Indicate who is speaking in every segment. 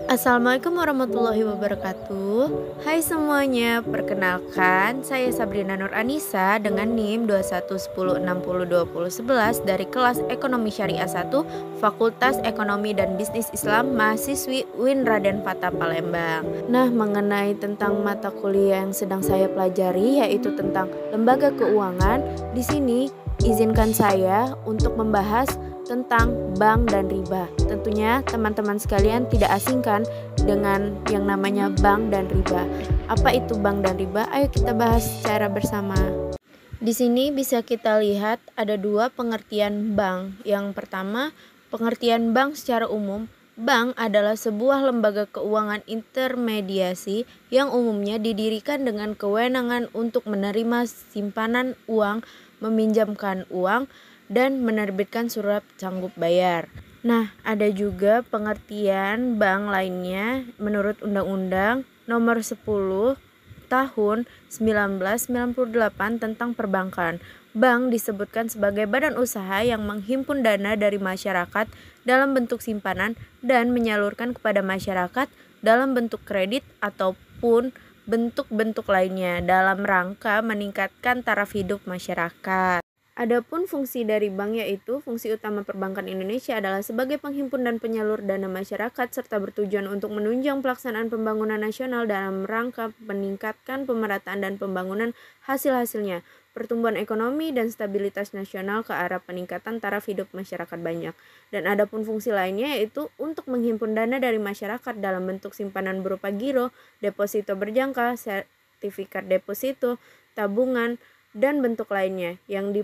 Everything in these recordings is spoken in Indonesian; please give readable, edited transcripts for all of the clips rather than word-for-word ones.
Speaker 1: Assalamualaikum warahmatullahi wabarakatuh. Hai semuanya, perkenalkan saya Sabrina Nur Anissa dengan NIM 2110602011 dari kelas Ekonomi Syariah 1 Fakultas Ekonomi dan Bisnis Islam mahasiswi UIN Raden Fatah Palembang. Nah, mengenai tentang mata kuliah yang sedang saya pelajari yaitu tentang lembaga keuangan, di sini izinkan saya untuk membahas tentang bank dan riba. Tentunya teman-teman sekalian tidak asing kan dengan yang namanya bank dan riba. Apa itu bank dan riba? Ayo kita bahas secara bersama. Di sini bisa kita lihat ada dua pengertian bank. Yang pertama, pengertian bank secara umum. Bank adalah sebuah lembaga keuangan intermediasi yang umumnya didirikan dengan kewenangan untuk menerima simpanan uang, meminjamkan uang, dan menerbitkan surat sanggup bayar. Nah, ada juga pengertian bank lainnya menurut Undang-Undang Nomor 10 Tahun 1998 tentang perbankan. Bank disebutkan sebagai badan usaha yang menghimpun dana dari masyarakat dalam bentuk simpanan dan menyalurkan kepada masyarakat dalam bentuk kredit ataupun bentuk-bentuk lainnya dalam rangka meningkatkan taraf hidup masyarakat. Adapun fungsi dari bank yaitu fungsi utama perbankan Indonesia adalah sebagai penghimpun dan penyalur dana masyarakat serta bertujuan untuk menunjang pelaksanaan pembangunan nasional dalam rangka meningkatkan pemerataan dan pembangunan hasil-hasilnya, pertumbuhan ekonomi dan stabilitas nasional ke arah peningkatan taraf hidup masyarakat banyak. Dan adapun fungsi lainnya yaitu untuk menghimpun dana dari masyarakat dalam bentuk simpanan berupa giro, deposito berjangka, sertifikat deposito, tabungan, dan bentuk lainnya yang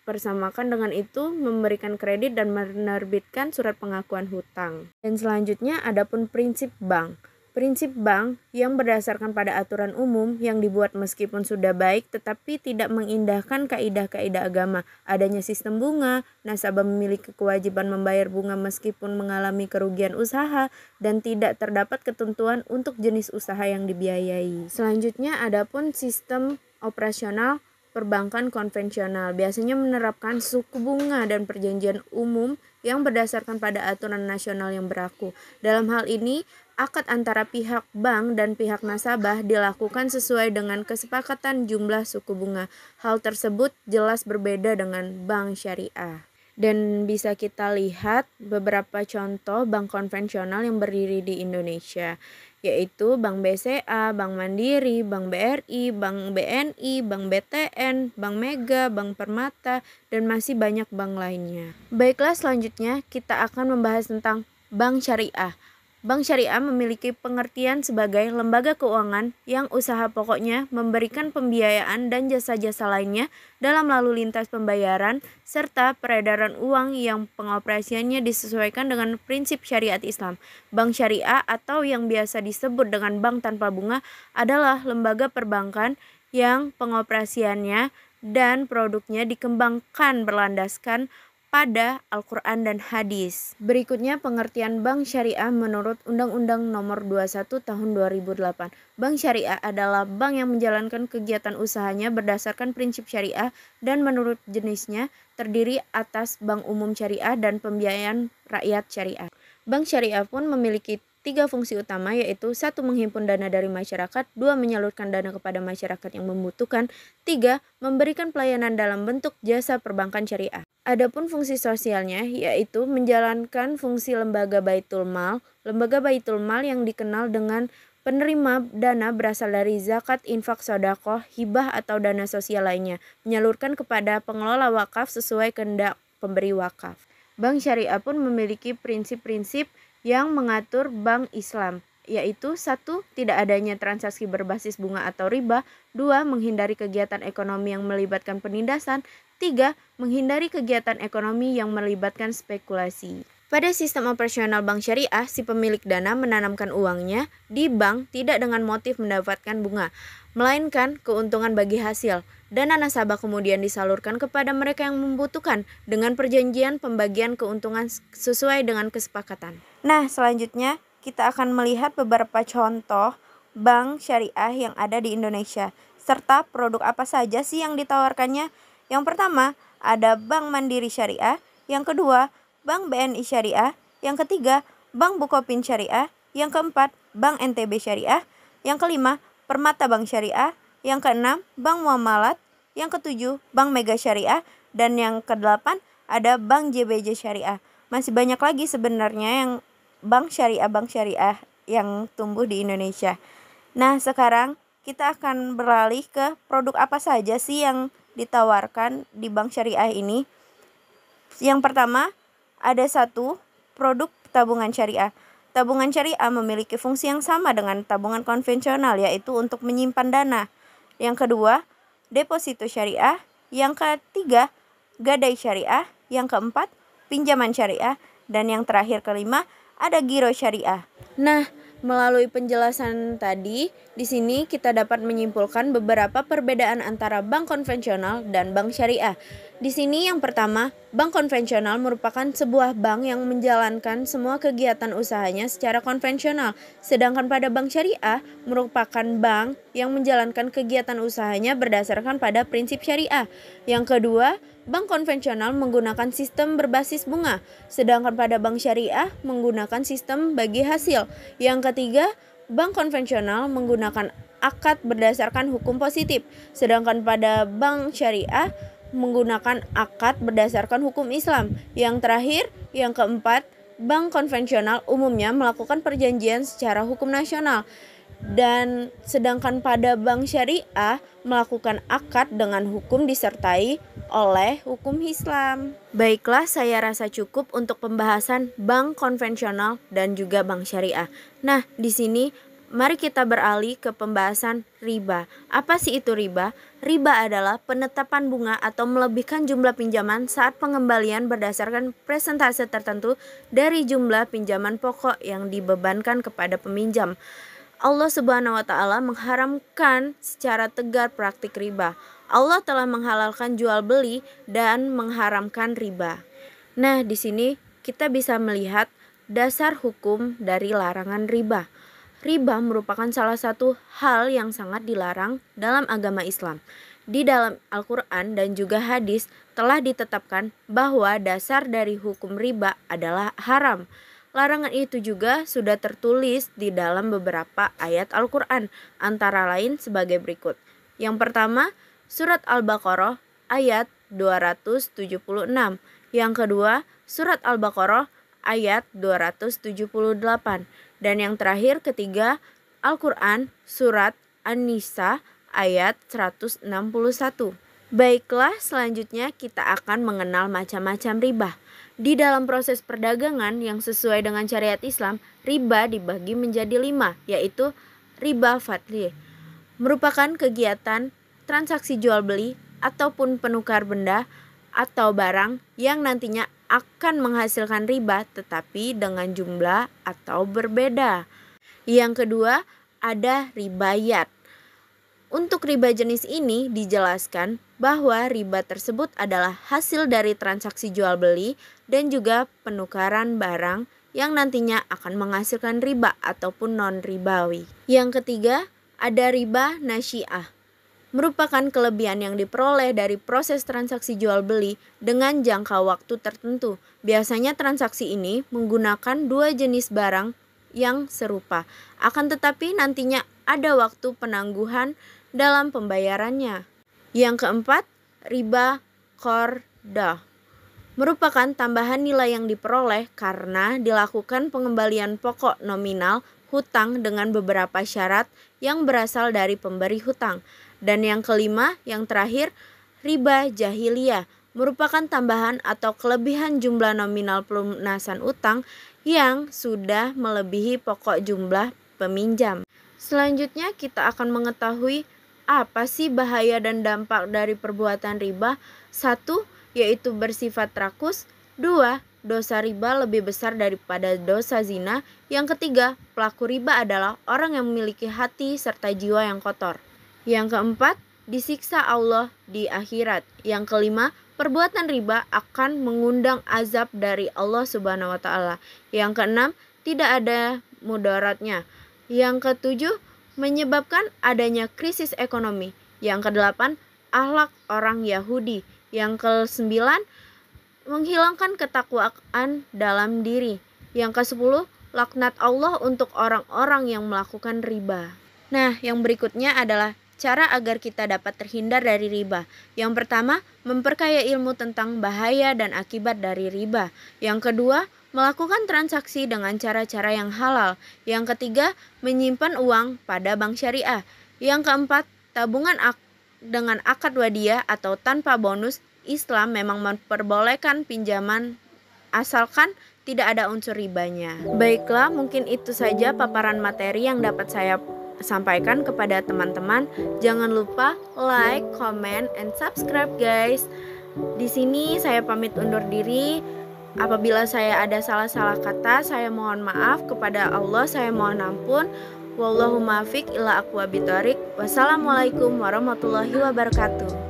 Speaker 1: persamakan dengan itu memberikan kredit dan menerbitkan surat pengakuan hutang. Dan selanjutnya adapun prinsip bank. Prinsip bank yang berdasarkan pada aturan umum yang dibuat meskipun sudah baik tetapi tidak mengindahkan kaidah-kaidah agama. Adanya sistem bunga, nasabah memiliki kewajiban membayar bunga meskipun mengalami kerugian usaha dan tidak terdapat ketentuan untuk jenis usaha yang dibiayai. Selanjutnya adapun sistem operasional perbankan konvensional biasanya menerapkan suku bunga dan perjanjian umum yang berdasarkan pada aturan nasional yang berlaku. Dalam hal ini, akad antara pihak bank dan pihak nasabah dilakukan sesuai dengan kesepakatan jumlah suku bunga. Hal tersebut jelas berbeda dengan bank syariah. Dan bisa kita lihat beberapa contoh bank konvensional yang berdiri di Indonesia, yaitu Bank BCA, Bank Mandiri, Bank BRI, Bank BNI, Bank BTN, Bank Mega, Bank Permata, dan masih banyak bank lainnya. Baiklah, selanjutnya kita akan membahas tentang bank syariah. Bank syariah memiliki pengertian sebagai lembaga keuangan yang usaha pokoknya memberikan pembiayaan dan jasa-jasa lainnya dalam lalu lintas pembayaran serta peredaran uang yang pengoperasiannya disesuaikan dengan prinsip syariat Islam. Bank syariah atau yang biasa disebut dengan bank tanpa bunga adalah lembaga perbankan yang pengoperasiannya dan produknya dikembangkan berlandaskan pada Al-Quran dan Hadis. Berikutnya pengertian bank syariah menurut Undang-Undang Nomor 21 Tahun 2008. Bank syariah adalah bank yang menjalankan kegiatan usahanya berdasarkan prinsip syariah dan menurut jenisnya terdiri atas bank umum syariah dan pembiayaan rakyat syariah. Bank syariah pun memiliki 3 fungsi utama yaitu 1. Menghimpun dana dari masyarakat, 2. Menyalurkan dana kepada masyarakat yang membutuhkan, 3. Memberikan pelayanan dalam bentuk jasa perbankan syariah. Adapun fungsi sosialnya yaitu menjalankan fungsi lembaga Baitul Mal. Lembaga Baitul Mal yang dikenal dengan penerima dana berasal dari zakat, infak, sedekah, hibah atau dana sosial lainnya, menyalurkan kepada pengelola wakaf sesuai kehendak pemberi wakaf. Bank syariah pun memiliki prinsip-prinsip yang mengatur bank Islam, yaitu 1. Tidak adanya transaksi berbasis bunga atau riba, 2. Menghindari kegiatan ekonomi yang melibatkan penindasan, 3. Menghindari kegiatan ekonomi yang melibatkan spekulasi. Pada sistem operasional bank syariah, si pemilik dana menanamkan uangnya di bank tidak dengan motif mendapatkan bunga, melainkan keuntungan bagi hasil. Dana nasabah kemudian disalurkan kepada mereka yang membutuhkan dengan perjanjian pembagian keuntungan sesuai dengan kesepakatan. Nah, selanjutnya kita akan melihat beberapa contoh bank syariah yang ada di Indonesia, serta produk apa saja sih yang ditawarkannya. Yang pertama, ada Bank Mandiri Syariah. Yang kedua, Bank BNI Syariah. Yang ketiga, Bank Bukopin Syariah. Yang keempat, Bank NTB Syariah. Yang kelima, Permata Bank Syariah. Yang keenam, Bank Muamalat. Yang ketujuh, Bank Mega Syariah. Dan yang kedelapan, ada Bank JBJ Syariah. Masih banyak lagi sebenarnya yang bank syariah yang tumbuh di Indonesia. Nah, sekarang kita akan beralih ke produk apa saja sih yang ditawarkan di bank syariah ini. Yang pertama, ada satu produk tabungan syariah. Tabungan syariah memiliki fungsi yang sama dengan tabungan konvensional, yaitu untuk menyimpan dana. Yang kedua, deposito syariah. Yang ketiga, gadai syariah. Yang keempat, pinjaman syariah. Dan yang terakhir kelima, ada giro syariah. Nah, melalui penjelasan tadi, di sini kita dapat menyimpulkan beberapa perbedaan antara bank konvensional dan bank syariah. Di sini yang pertama, bank konvensional merupakan sebuah bank yang menjalankan semua kegiatan usahanya secara konvensional. Sedangkan pada bank syariah merupakan bank yang menjalankan kegiatan usahanya berdasarkan pada prinsip syariah. Yang kedua, bank konvensional menggunakan sistem berbasis bunga, sedangkan pada bank syariah menggunakan sistem bagi hasil. Yang ketiga, bank konvensional menggunakan akad berdasarkan hukum positif, sedangkan pada bank syariah menggunakan akad berdasarkan hukum Islam. Yang terakhir, yang keempat, bank konvensional umumnya melakukan perjanjian secara hukum nasional. Dan sedangkan pada bank syariah melakukan akad dengan hukum disertai oleh hukum Islam. Baiklah, saya rasa cukup untuk pembahasan bank konvensional dan juga bank syariah. Nah, di sini mari kita beralih ke pembahasan riba. Apa sih itu riba? Riba adalah penetapan bunga atau melebihkan jumlah pinjaman saat pengembalian berdasarkan persentase tertentu dari jumlah pinjaman pokok yang dibebankan kepada peminjam. Allah Subhanahu wa Ta'ala mengharamkan secara tegar praktik riba. Allah telah menghalalkan jual beli dan mengharamkan riba. Nah, di sini kita bisa melihat dasar hukum dari larangan riba. Riba merupakan salah satu hal yang sangat dilarang dalam agama Islam. Di dalam Al-Quran dan juga hadis telah ditetapkan bahwa dasar dari hukum riba adalah haram. Larangan itu juga sudah tertulis di dalam beberapa ayat Al-Quran, antara lain sebagai berikut. Yang pertama, surat Al-Baqarah ayat 276. Yang kedua, surat Al-Baqarah ayat 278. Dan yang terakhir ketiga, Al-Quran surat An-Nisa ayat 161. Baiklah, selanjutnya kita akan mengenal macam-macam riba. Di dalam proses perdagangan yang sesuai dengan syariat Islam, riba dibagi menjadi 5, yaitu riba fadli. Merupakan kegiatan transaksi jual beli ataupun penukar benda atau barang yang nantinya akan menghasilkan riba tetapi dengan jumlah atau berbeda. Yang kedua, ada ribayat. Untuk riba jenis ini dijelaskan bahwa riba tersebut adalah hasil dari transaksi jual beli dan juga penukaran barang yang nantinya akan menghasilkan riba ataupun non-ribawi. Yang ketiga, ada riba nasi'ah. Merupakan kelebihan yang diperoleh dari proses transaksi jual beli dengan jangka waktu tertentu. Biasanya transaksi ini menggunakan dua jenis barang yang serupa, akan tetapi nantinya ada waktu penangguhan dalam pembayarannya. Yang keempat, riba qardah. Merupakan tambahan nilai yang diperoleh karena dilakukan pengembalian pokok nominal hutang dengan beberapa syarat yang berasal dari pemberi hutang. Dan yang kelima, yang terakhir, riba jahiliyah. Merupakan tambahan atau kelebihan jumlah nominal pelunasan utang yang sudah melebihi pokok jumlah peminjam. Selanjutnya kita akan mengetahui apa sih bahaya dan dampak dari perbuatan riba. 1. Yaitu bersifat rakus. 2. Dosa riba lebih besar daripada dosa zina. Yang ketiga, pelaku riba adalah orang yang memiliki hati serta jiwa yang kotor. Yang keempat, disiksa Allah di akhirat. Yang kelima, perbuatan riba akan mengundang azab dari Allah Subhanahu wa Ta'ala. Yang keenam, tidak ada mudaratnya. Yang ketujuh, menyebabkan adanya krisis ekonomi. Yang kedelapan, akhlak orang Yahudi. Yang kesembilan, menghilangkan ketakwaan dalam diri. Yang kesepuluh, laknat Allah untuk orang-orang yang melakukan riba. Nah, yang berikutnya adalah cara agar kita dapat terhindar dari riba. Yang pertama, memperkaya ilmu tentang bahaya dan akibat dari riba. Yang kedua, melakukan transaksi dengan cara-cara yang halal. Yang ketiga, menyimpan uang pada bank syariah. Yang keempat, tabungan dengan akad wadiah atau tanpa bonus. Islam memang memperbolehkan pinjaman asalkan tidak ada unsur ribanya. Baiklah, mungkin itu saja paparan materi yang dapat saya sampaikan kepada teman-teman. Jangan lupa like, comment, and subscribe guys. Di sini saya pamit undur diri. Apabila saya ada salah-salah kata, saya mohon maaf. Kepada Allah saya mohon ampun. Wallahu muwaffiq ila aqwamit thoriq. Wassalamualaikum warahmatullahi wabarakatuh.